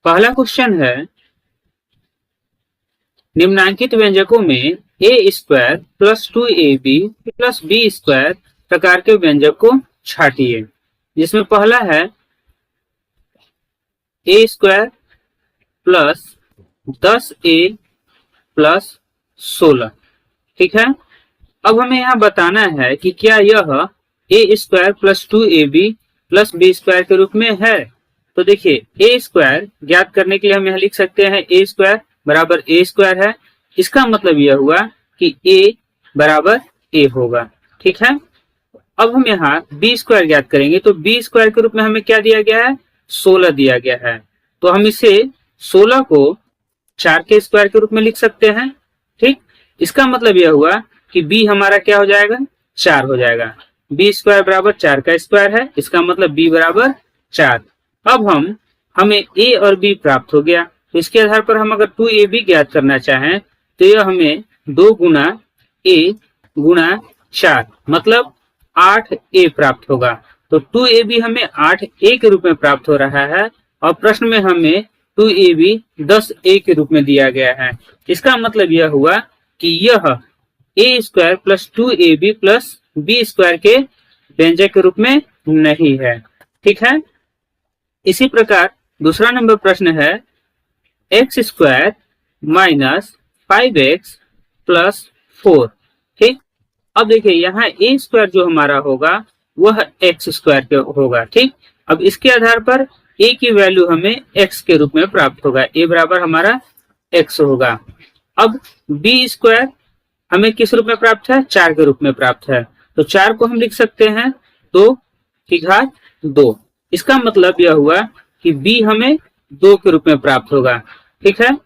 पहला क्वेश्चन है, निम्नांकित व्यंजकों में A square plus 2ab plus B square प्रकार के व्यंजक को छाटिए। जिसमें पहला है ए स्क्वायर प्लस 10a प्लस 16। ठीक है, अब हमें यहाँ बताना है कि क्या यह A square plus 2ab plus B square के रूप में है। तो देखिए, ए स्क्वायर ज्ञात करने के लिए हम यहाँ लिख सकते हैं ए स्क्वायर बराबर ए स्क्वायर है। इसका मतलब यह हुआ कि ए बराबर ए होगा। ठीक है, अब हम यहाँ बी स्क्वायर ज्ञात करेंगे तो बी स्क्वायर के रूप में हमें क्या दिया गया है, 16 दिया गया है। तो हम इसे 16 को 4 के स्क्वायर के रूप में लिख सकते हैं। ठीक, इसका मतलब यह हुआ कि बी हमारा क्या हो जाएगा, 4 हो जाएगा। बी स्क्वायर बराबर 4 का स्क्वायर है, इसका मतलब बी बराबर 4। अब हमें ए और बी प्राप्त हो गया। तो इसके आधार पर हम अगर 2ab ज्ञात करना चाहें तो यह हमें 2 गुना ए गुना 4 मतलब 8a प्राप्त होगा। तो 2ab हमें 8a के रूप में प्राप्त हो रहा है और प्रश्न में हमें 2ab 10a के रूप में दिया गया है। इसका मतलब यह हुआ कि यह A square plus 2ab plus B square के व्यंजक के रूप में नहीं है। ठीक है, इसी प्रकार दूसरा नंबर प्रश्न है x square minus 5x plus 4। ठीक, अब देखिए यहाँ ए स्क्वायर जो हमारा होगा वह एक्स स्क्वायर के होगा। ठीक, अब इसके आधार पर ए की वैल्यू हमें एक्स के रूप में प्राप्त होगा, ए बराबर हमारा एक्स होगा। अब बी स्क्वायर हमें किस रूप में प्राप्त है, 4 के रूप में प्राप्त है। तो 4 को हम लिख सकते हैं 2 की घात 2। इसका मतलब यह हुआ कि बी हमें 2 के रूप में प्राप्त होगा। ठीक है,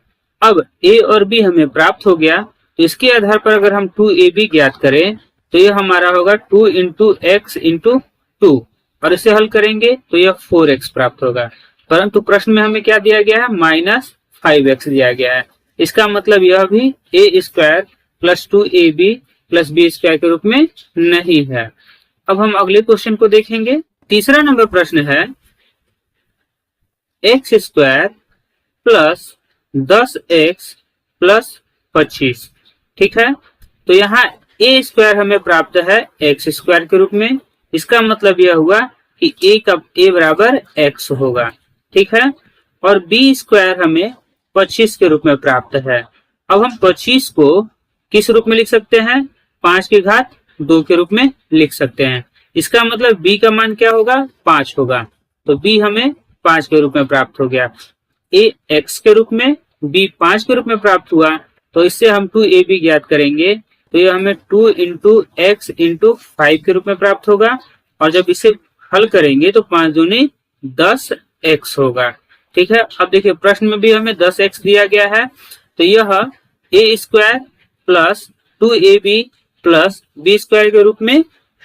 अब ए और बी हमें प्राप्त हो गया तो इसके आधार पर अगर हम 2ab ज्ञात करें तो यह हमारा होगा 2 इंटू एक्स इंटू 2 और इसे हल करेंगे तो यह 4x प्राप्त होगा। परंतु प्रश्न में हमें क्या दिया गया है, माइनस 5x दिया गया है। इसका मतलब यह भी A square plus 2ab plus B square के रूप में नहीं है। अब हम अगले क्वेश्चन को देखेंगे। तीसरा नंबर प्रश्न है x square plus 10x plus 25। ठीक है, तो यहाँ ए स्क्वायर हमें प्राप्त है एक्स स्क्वायर के रूप में। इसका मतलब यह हुआ कि ए बराबर एक्स होगा। ठीक है, और बी स्क्वायर हमें 25 के रूप में प्राप्त है। अब हम 25 को किस रूप में लिख सकते हैं, 5 की घात 2 के रूप में लिख सकते हैं। इसका मतलब बी का मान क्या होगा, 5 होगा। तो बी हमें 5 के रूप में प्राप्त हो गया। ए एक्स के रूप में, बी 5 के रूप में प्राप्त हुआ। तो इससे हम 2ab ज्ञात करेंगे तो यह हमें 2 इंटू एक्स इंटू 5 के रूप में प्राप्त होगा और जब इसे हल करेंगे तो 5 दूनी 10x होगा। ठीक है, अब देखिए प्रश्न में भी हमें 10x दिया गया है तो यह A square plus 2ab plus B square के रूप में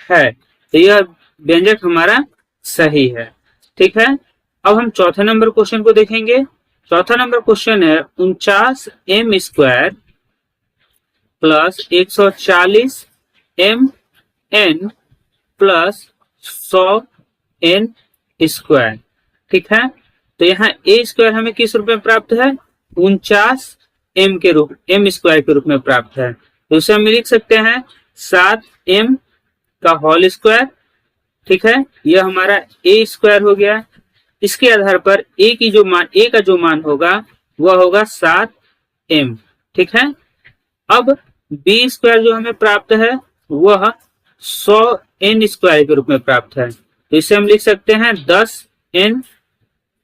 है। तो यह व्यंजक हमारा सही है। ठीक है, अब हम चौथे नंबर क्वेश्चन को देखेंगे। चौथा नंबर क्वेश्चन है 49m square plus 140 mn plus 100n square. ठीक है, तो यहाँ ए स्क्वायर हमें किस रूप में प्राप्त है, 49m स्क्वायर के रूप में प्राप्त है। तो इसे हम लिख सकते हैं 7m का होल स्क्वायर। ठीक है, यह हमारा ए स्क्वायर हो गया। इसके आधार पर ए का जो मान होगा वह होगा 7m। ठीक है, अब बी स्क्वायर जो हमें प्राप्त है वह 100n स्क्वायर के रूप में प्राप्त है। तो इसे हम लिख सकते हैं 10n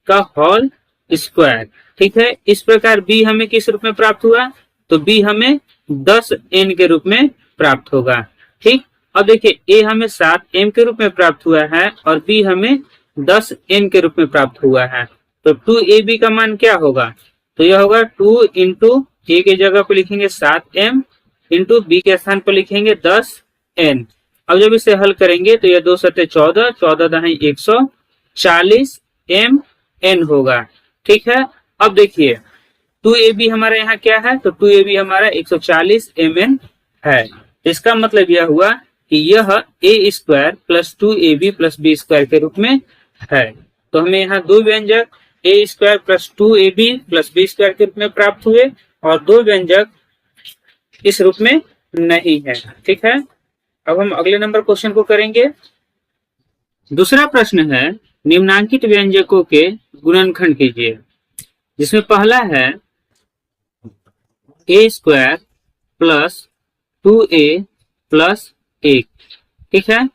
का होल स्क्वायर। ठीक है, इस प्रकार बी हमें किस रूप में प्राप्त हुआ, तो बी हमें 10n के रूप में प्राप्त होगा। ठीक, अब देखिए ए हमें 7m के रूप में प्राप्त हुआ है और बी हमें 10n के रूप में प्राप्त हुआ है। तो 2ab का मान क्या होगा, तो यह होगा 2 इंटू ए की जगह पर लिखेंगे 7m इंटू बी के स्थान पर लिखेंगे 10n। अब जब इसे हल करेंगे तो यह 2 सत्ते 14, 14 दहाई 140 mn होगा। ठीक है, अब देखिए 2ab हमारा यहाँ क्या है, तो 2ab हमारा 140 mn है। इसका मतलब यह हुआ कि यह A square plus 2ab plus B square के रूप में है। तो हमें यहाँ दो व्यंजक A square plus 2ab plus B square के रूप में प्राप्त हुए और दो व्यंजक इस रूप में नहीं है। ठीक है, अब हम अगले नंबर क्वेश्चन को करेंगे। दूसरा प्रश्न है निम्नांकित व्यंजकों के गुणनखंड कीजिए, जिसमें पहला है ए स्क्वायर प्लस 2a प्लस 1। ठीक है,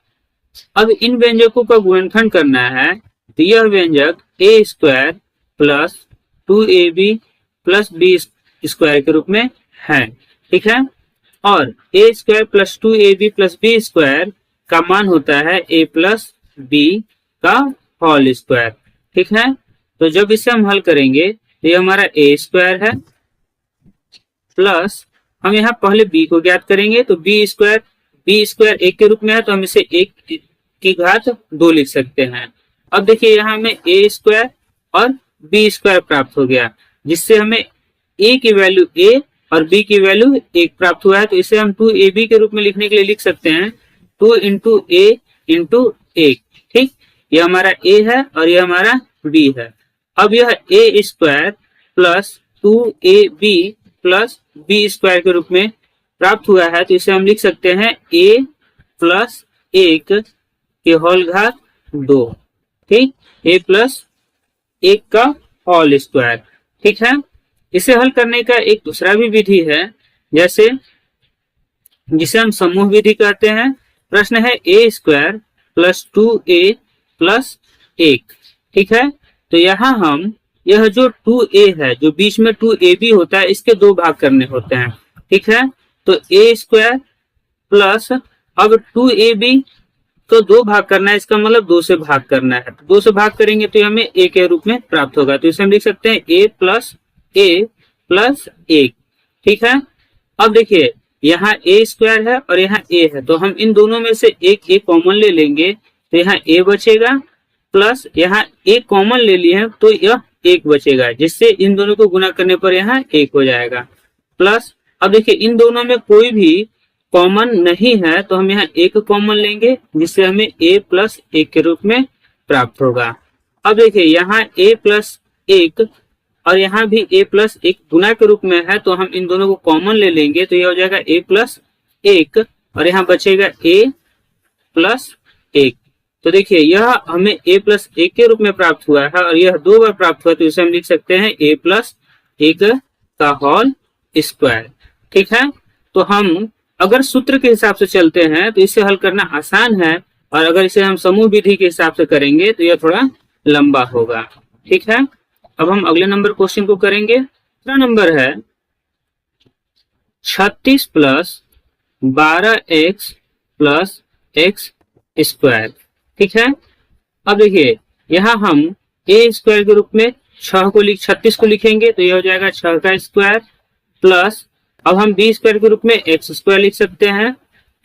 अब इन व्यंजकों का गुणनखंड करना है, तो यह व्यंजक A square plus 2ab plus B square के रूप में है। ठीक है, और A square plus 2ab plus B square का मान होता है a प्लस बी का होल स्क्वायर। ठीक है, तो जब इसे हम हल करेंगे तो ये हमारा ए स्क्वायर है प्लस हम यहाँ पहले b को ज्ञात करेंगे, तो बी स्क्वायर 1 के रूप में है, तो हम इसे 1 की घात 2 लिख सकते हैं। अब देखिए यहाँ हमें ए स्क्वायर और बी स्क्वायर प्राप्त हो गया, जिससे हमें a की वैल्यू a और b की वैल्यू 1 प्राप्त हुआ है, तो इसे हम 2ab के रूप में लिखने के लिए लिख सकते हैं 2 इंटू a इंटू 1। ठीक, यह हमारा a है और यह हमारा b है। अब यह a square plus 2ab plus B square के रूप में प्राप्त हुआ है, तो इसे हम लिख सकते हैं a प्लस 1 के होल घात 2। ठीक, a प्लस 1 का होल स्क्वायर। ठीक है, इसे हल करने का एक दूसरा भी विधि है, जैसे जिसे हम समूह विधि कहते हैं। प्रश्न है ए स्क्वायर प्लस 2a प्लस 1। ठीक है, तो यहाँ हम यह जो 2a है, जो बीच में 2ab होता है, इसके दो भाग करने होते हैं। ठीक है, तो a स्क्वायर प्लस अब 2ab तो दो भाग करना है, इसका मतलब 2 से भाग करना है, 2 से भाग करेंगे तो हमें a के रूप में प्राप्त होगा, तो इसे हम लिख सकते हैं a प्लस 1। ठीक है, अब देखिए यहाँ a स्क्वायर है और यहाँ a है, तो हम इन दोनों में से एक a कॉमन ले लेंगे, तो यहाँ a बचेगा प्लस यहाँ a कॉमन ले लिए हैं तो यह 1 बचेगा, जिससे इन दोनों को गुना करने पर यहाँ 1 हो जाएगा। प्लस अब देखिए इन दोनों में कोई भी कॉमन नहीं है, तो हम यहाँ 1 कॉमन लेंगे, जिससे हमें a प्लस 1 के रूप में प्राप्त होगा। अब देखिए यहाँ a प्लस 1 और यहाँ भी a प्लस 1 गुना के रूप में है, तो हम इन दोनों को कॉमन ले लेंगे, तो यह हो जाएगा a प्लस 1 और यहाँ बचेगा a प्लस 1। तो देखिए यह हमें a प्लस 1 के रूप में प्राप्त हुआ है और यह 2 बार प्राप्त हुआ, तो इसे हम लिख सकते हैं a प्लस 1 का होल स्क्वायर। ठीक है, तो हम अगर सूत्र के हिसाब से चलते हैं तो इसे हल करना आसान है, और अगर इसे हम समूह विधि के हिसाब से करेंगे तो यह थोड़ा लंबा होगा। ठीक है, अब हम अगले नंबर क्वेश्चन को करेंगे। दूसरा नंबर है 36 plus 12x plus x square. ठीक है, अब देखिए यहाँ हम a स्क्वायर के रूप में 36 को लिखेंगे, तो यह हो जाएगा 6 का स्क्वायर प्लस अब हम b स्क्वायर के रूप में x स्क्वायर लिख सकते हैं।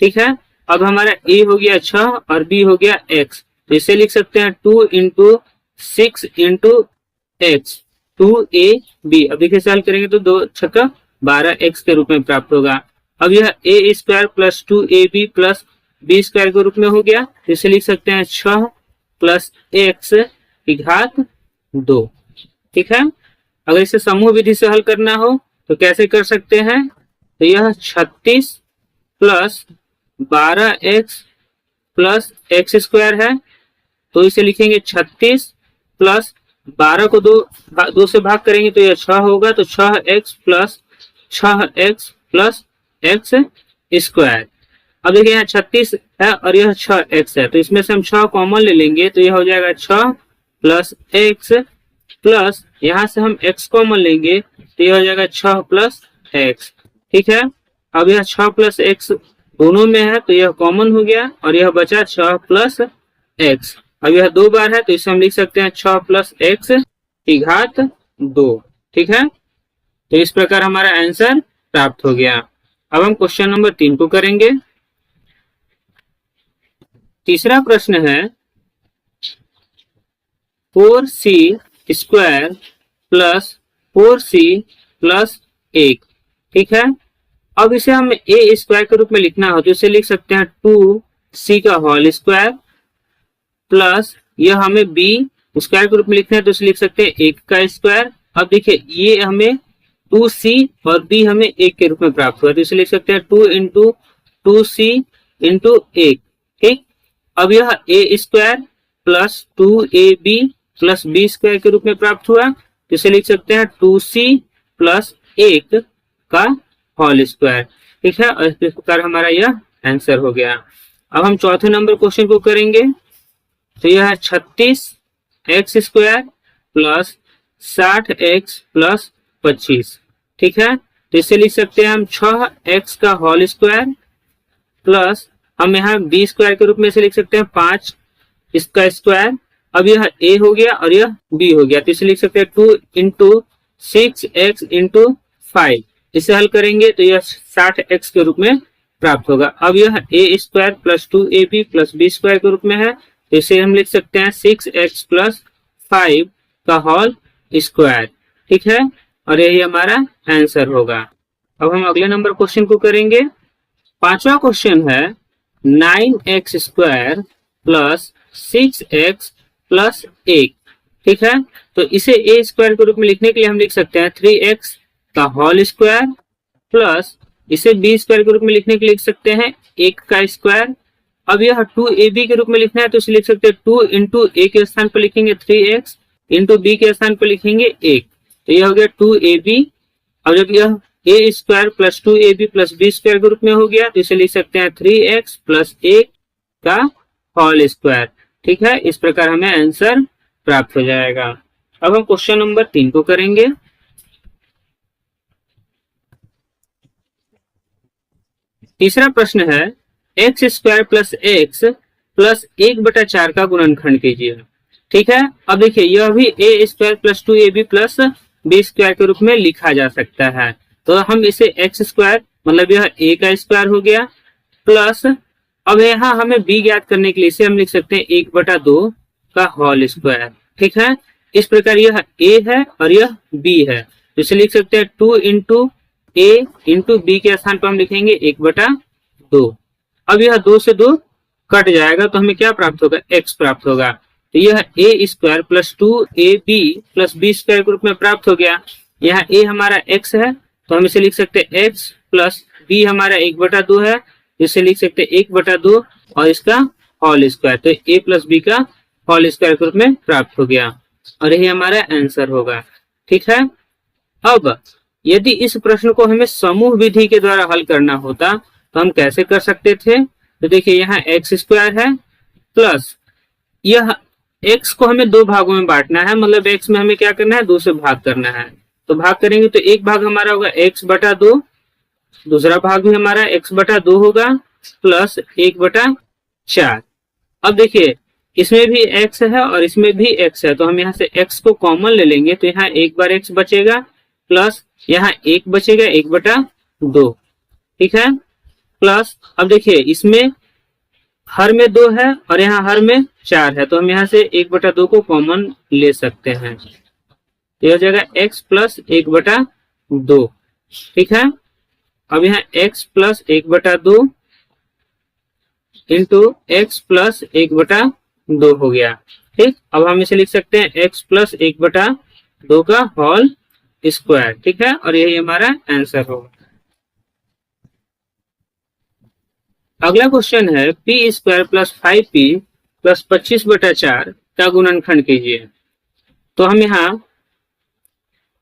ठीक है, अब हमारा a हो गया 6 और b हो गया x, तो इसे लिख सकते हैं 2 इंटू 6 इंटू x 2ab। अब देखिए हल करेंगे तो 2 छक्का 12x के रूप में प्राप्त होगा। अब यह a square plus 2ab plus B square के रूप में हो गया, तो इसे लिख सकते हैं 6 प्लस x की घात 2। ठीक है, अगर इसे समूह विधि से हल करना हो तो कैसे कर सकते हैं, तो यह 36 plus 12x plus x square है, तो इसे लिखेंगे 36 प्लस 12 को 2 से भाग करेंगे तो यह 6 होगा, तो 6x प्लस x स्क्वायर। अब देखिए यहाँ 36 है और यह 6x है, तो इसमें से हम 6 कॉमन ले लेंगे, तो यह हो जाएगा 6 प्लस x प्लस यहाँ से हम x कॉमन लेंगे, तो यह हो जाएगा 6 प्लस x। ठीक है, अब यह 6 प्लस x दोनों में है, तो यह कॉमन हो गया और यह बचा 6 प्लस x। अब यह 2 बार है, तो इसे हम लिख सकते हैं 6 प्लस x की घात 2। ठीक है, तो इस प्रकार हमारा आंसर प्राप्त हो गया। अब हम क्वेश्चन नंबर 3 को करेंगे। तीसरा प्रश्न है 4c square plus 4c plus 1। ठीक है, अब इसे हम a स्क्वायर के रूप में लिखना हो तो इसे लिख सकते हैं 2c का होल स्क्वायर प्लस यह हमें b स्क्वायर के रूप में लिखना है तो इसे लिख सकते हैं 1 का स्क्वायर। अब देखिए ये हमें 2c और b हमें 1 के रूप में प्राप्त हुआ, तो इसे लिख सकते हैं 2 इंटू 2c इंटू 1। ठीक, अब यह a square plus 2ab plus b square के रूप में प्राप्त हुआ, तो इसे लिख सकते हैं 2c प्लस 1 का होल स्क्वायर। ठीक है, और इस प्रकार हमारा यह आंसर हो गया। अब हम चौथे नंबर क्वेश्चन को करेंगे, तो यह है 36 x square plus 60 x plus 25। ठीक है, तो इसे लिख सकते हैं हम 6 एक्स का होल स्क्वायर प्लस हम यहाँ बी स्क्वायर के रूप में इसे लिख सकते हैं 5 इसका स्क्वायर। अब यह a हो गया और यह b हो गया, तो इसे लिख सकते हैं 2 इंटू 6 एक्स इंटू 5। इसे हल करेंगे तो यह 60 एक्स के रूप में प्राप्त होगा। अब यह a square plus 2ab plus b square के रूप में है, तो इसे हम लिख सकते हैं 6 एक्स प्लस 5 का होल स्क्वायर। ठीक है, और यही हमारा आंसर होगा। अब हम अगले नंबर क्वेश्चन को करेंगे। पांचवा क्वेश्चन है 9x square plus 6x plus 1। ठीक है, तो इसे a स्क्वायर के रूप में लिखने के लिए हम लिख सकते हैं 3x का होल स्क्वायर प्लस इसे b स्क्वायर के रूप में लिखने के लिए लिख सकते हैं 1 का स्क्वायर। अब यह 2ab के रूप में लिखना है तो इसे लिख सकते हैं 2 इंटू a के स्थान पर लिखेंगे 3x इंटू b के स्थान पर लिखेंगे 1, तो यह हो गया 2ab। अब जब यह a square plus 2ab plus b square के रूप में हो गया तो इसे लिख सकते हैं 3x प्लस 1 का होल स्क्वायर। ठीक है, इस प्रकार हमें आंसर प्राप्त हो जाएगा। अब हम क्वेश्चन नंबर 3 को करेंगे। तीसरा प्रश्न है x square plus x plus 1/4 का गुणनखंड कीजिए। ठीक है, अब देखिए यह भी a square plus 2ab plus b square के रूप में लिखा जा सकता है, तो हम इसे एक्स स्क्वायर मतलब यह a का स्क्वायर हो गया प्लस अब यहाँ हमें b ज्ञात करने के लिए इसे हम लिख सकते हैं 1/2 का होल स्क्वायर। ठीक है, इस प्रकार यह a है और यह b है, तो इसे लिख सकते हैं 2 इंटू a इंटू b के स्थान पर हम लिखेंगे 1/2। अब यह 2 से 2 कट जाएगा तो हमें क्या प्राप्त होगा, x प्राप्त होगा, तो यह a square plus 2ab plus b square के रूप में प्राप्त हो गया। यहाँ a हमारा x है तो हम इसे लिख सकते हैं x प्लस b हमारा 1/2 है, इसे लिख सकते हैं 1/2 और इसका होल स्क्वायर, तो a प्लस b का होल स्क्वायर के रूप में प्राप्त हो गया और यही हमारा आंसर होगा। ठीक है, अब यदि इस प्रश्न को हमें समूह विधि के द्वारा हल करना होता तो हम कैसे कर सकते थे, तो देखिए यहाँ एक्स स्क्वायर है प्लस यह x को हमें 2 भागों में बांटना है, मतलब x में हमें क्या करना है 2 से भाग करना है, तो भाग करेंगे तो एक भाग हमारा होगा x/2, दूसरा भाग भी हमारा x/2 होगा प्लस 1/4। अब देखिए इसमें भी x है और इसमें भी x है, तो हम यहाँ से x को कॉमन ले लेंगे तो यहाँ एक बार x बचेगा प्लस यहाँ 1 बचेगा 1/2। ठीक है, प्लस अब देखिए इसमें हर में 2 है और यहाँ हर में 4 है, तो हम यहाँ से 1/2 को कॉमन ले सकते हैं, तो हो जाएगा x प्लस 1/2। ठीक है, अब यहाँ x plus 1/2 into x plus 1/2 हो गया। ठीक, अब हम इसे लिख सकते हैं x प्लस 1/2 का होल स्क्वायर। ठीक है, और यही हमारा आंसर होगा। अगला क्वेश्चन है p square plus 5p plus 25/4 का गुणनखंड कीजिए। तो हम यहाँ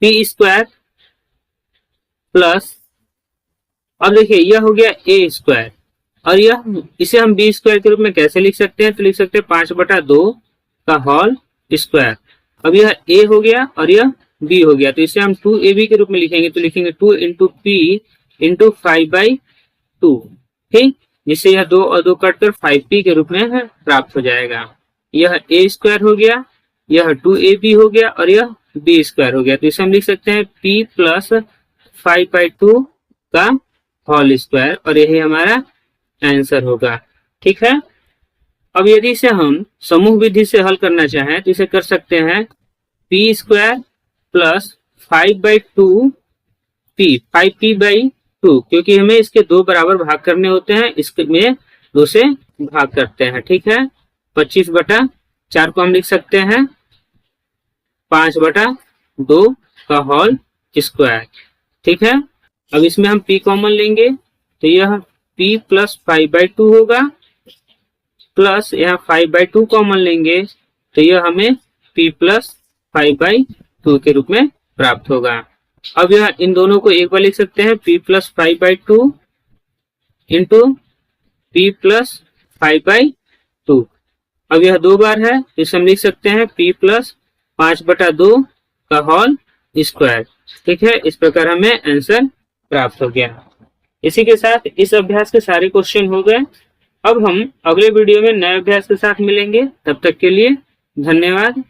p स्क्वायर प्लस अब देखिए यह हो गया a स्क्वायर और यह इसे हम b स्क्वायर के रूप में कैसे लिख सकते हैं, तो लिख सकते हैं 5/2 का होल स्क्वायर। अब यह a हो गया और यह b हो गया, तो इसे हम 2ab के रूप में लिखेंगे, तो लिखेंगे 2 इंटू p इंटू 5/2। ठीक, जिससे यह 2 और 2 कटकर 5p के रूप में प्राप्त हो जाएगा। यह a स्क्वायर हो गया, यह 2ab हो गया और यह b स्क्वायर हो गया, तो इसे हम लिख सकते हैं p प्लस 5/2 का होल स्क्वायर और यही हमारा आंसर होगा। ठीक है, अब यदि इसे हम समूह विधि से हल करना चाहें तो इसे कर सकते हैं p square plus 5/2p 5p/2, क्योंकि हमें इसके 2 बराबर भाग करने होते हैं, इसमें 2 से भाग करते हैं। ठीक है, 25/4 को हम लिख सकते हैं 5/2 का होल स्क्वायर। ठीक है, अब इसमें हम p कॉमन लेंगे तो यह p प्लस 5/2 होगा, प्लस यहाँ 5/2 कॉमन लेंगे तो यह हमें p प्लस 5/2 के रूप में प्राप्त होगा। अब यह इन दोनों को एक बार लिख सकते हैं, p plus 5/2 into p plus 5/2। अब यह 2 बार है, इसे हम लिख सकते हैं p प्लस 5/2 का होल स्क्वायर। ठीक है, इस प्रकार हमें आंसर प्राप्त हो गया। इसी के साथ इस अभ्यास के सारे क्वेश्चन हो गए। अब हम अगले वीडियो में नए अभ्यास के साथ मिलेंगे, तब तक के लिए धन्यवाद।